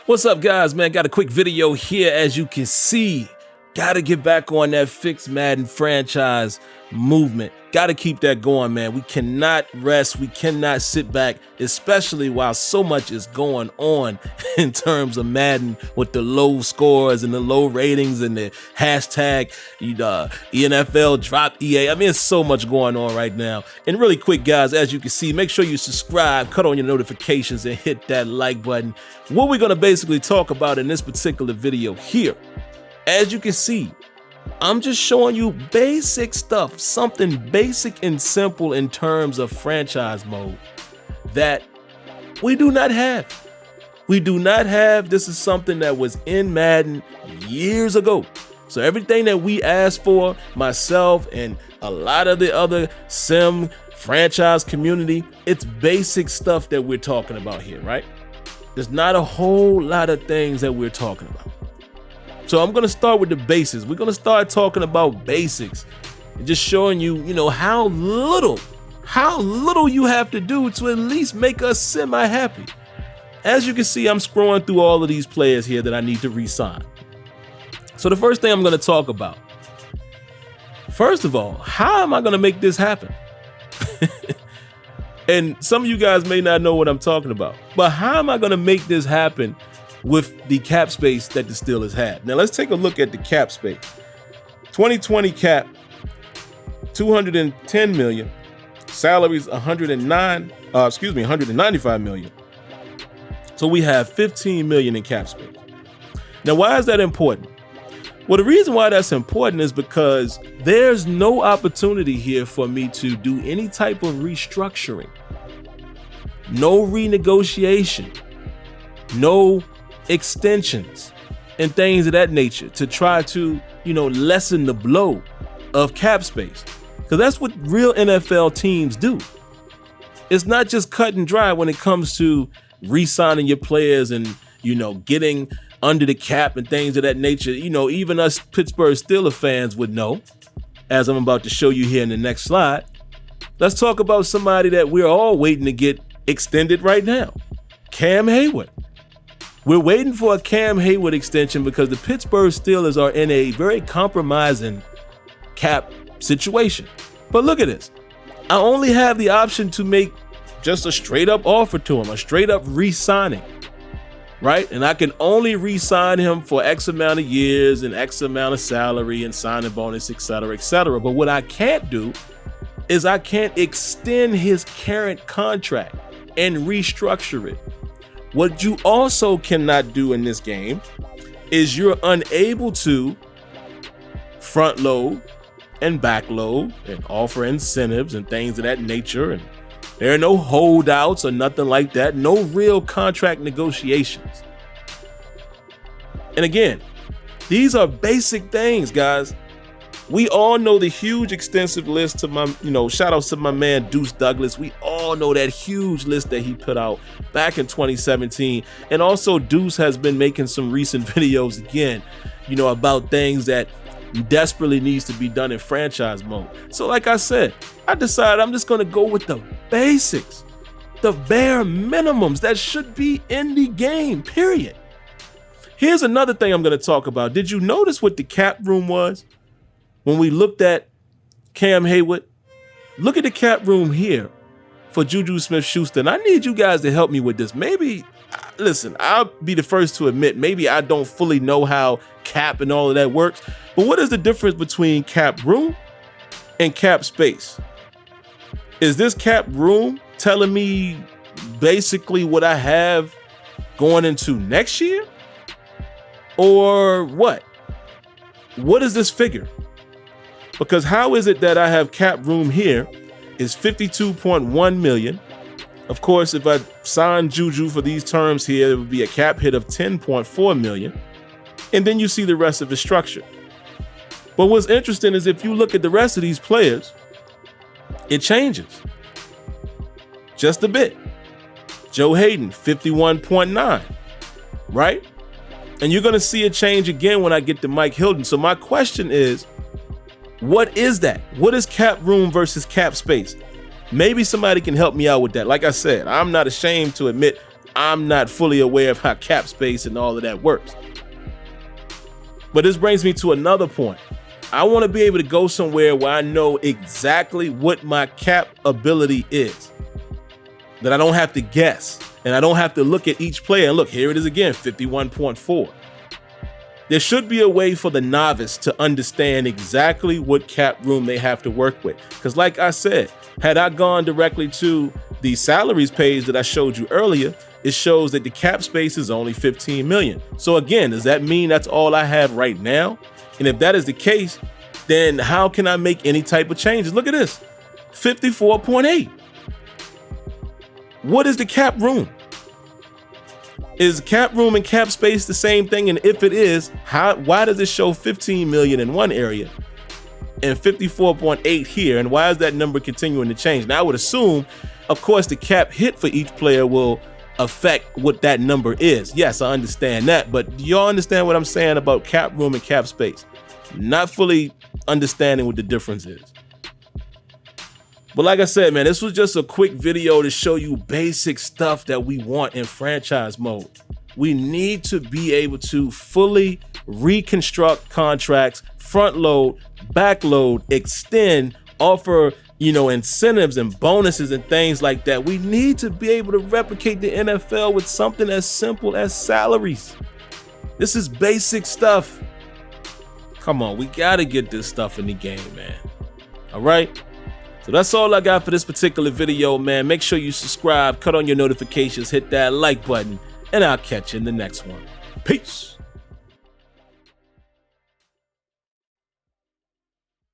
What's up, guys, man? Got a quick video here. As you can see, gotta get back on that fixed Madden franchise movement. Gotta keep that going, man. We cannot rest. We cannot sit back, especially while so much is going on in terms of Madden with the low scores and the low ratings and the hashtag NFL drop EA. I mean, it's so much going on right now. And really quick, guys, as you can see, make sure you subscribe, cut on your notifications, and hit that like button. What we're gonna basically talk about in this particular video here, as you can see, I'm just showing you basic stuff, something basic and simple in terms of franchise mode that we do not have. We do not have. This is something that was in Madden years ago. So everything that we asked for, myself and a lot of the other sim franchise community, it's basic stuff that we're talking about here, right? There's not a whole lot of things that we're talking about. So I'm gonna start with the basics. We're gonna start talking about basics and just showing you, how little you have to do to at least make us semi-happy. As you can see, I'm scrolling through all of these players here that I need to re-sign. So the first thing I'm gonna talk about, first of all, how am I gonna make this happen? And some of you guys may not know what I'm talking about, but how am I gonna make this happen with the cap space that the Steelers had? Now let's take a look at the cap space. 2020 cap, 210 million. Salaries 195 million. So we have 15 million in cap space. Now, why is that important? Well, the reason why that's important is because there's no opportunity here for me to do any type of restructuring, no renegotiation, no extensions and things of that nature to try to, lessen the blow of cap space. Because that's what real NFL teams do. It's not just cut and dry when it comes to re-signing your players and, getting under the cap and things of that nature. Even us Pittsburgh Steelers fans would know, as I'm about to show you here in the next slide. Let's talk about somebody that we're all waiting to get extended right now. Cam Hayward. We're waiting for a Cam Hayward extension because the Pittsburgh Steelers are in a very compromising cap situation. But look at this. I only have the option to make just a straight up offer to him, a straight up re-signing, right? And I can only re-sign him for X amount of years and X amount of salary and signing bonus, et cetera, et cetera. But what I can't do is I can't extend his current contract and restructure it. What you also cannot do in this game is you're unable to front load and back load and offer incentives and things of that nature. And there are no holdouts or nothing like that. No real contract negotiations. And again, these are basic things, guys. We all know the huge extensive list to my, shout outs to my man Deuce Douglas. We all know that huge list that he put out back in 2017. And also Deuce has been making some recent videos again, about things that desperately needs to be done in franchise mode. So like I said, I decided I'm just going to go with the basics, the bare minimums that should be in the game, period. Here's another thing I'm going to talk about. Did you notice what the cap room was? When we looked at Cam Hayward, look at the cap room here for Juju Smith-Schuster. And I need you guys to help me with this. Maybe, listen, I'll be the first to admit, maybe I don't fully know how cap and all of that works. But what is the difference between cap room and cap space? Is this cap room telling me basically what I have going into next year? Or what? What is this figure? Because how is it that I have cap room here is 52.1 million. Of course, if I sign Juju for these terms here, it would be a cap hit of 10.4 million. And then you see the rest of the structure. But what's interesting is if you look at the rest of these players, it changes just a bit. Joe Hayden, 51.9, right? And you're going to see a change again when I get to Mike Hilton. So my question is, what is that? What is cap room versus cap space? Maybe somebody can help me out with that. Like I said, I'm not ashamed to admit I'm not fully aware of how cap space and all of that works. But this brings me to another point. I want to be able to go somewhere where I know exactly what my cap ability is, that I don't have to guess, and I don't have to look at each player and look, here it is again, 51.4. There should be a way for the novice to understand exactly what cap room they have to work with. Because like I said, had I gone directly to the salaries page that I showed you earlier, it shows that the cap space is only 15 million. So again, does that mean that's all I have right now? And if that is the case, then how can I make any type of changes? Look at this, 54.8. What is the cap room? Is cap room and cap space the same thing? And if it is, why does it show 15 million in one area and 54.8 here? And why is that number continuing to change? Now I would assume, of course, the cap hit for each player will affect what that number is. Yes, I understand that, but do y'all understand what I'm saying about cap room and cap space? Not fully understanding what the difference is. But like I said, man, this was just a quick video to show you basic stuff that we want in franchise mode. We need to be able to fully reconstruct contracts, front load, back load, extend, offer, incentives and bonuses and things like that. We need to be able to replicate the NFL with something as simple as salaries. This is basic stuff. Come on, we gotta get this stuff in the game, man. All right? So that's all I got for this particular video, man. Make sure you subscribe, cut on your notifications, hit that like button, and I'll catch you in the next one. Peace.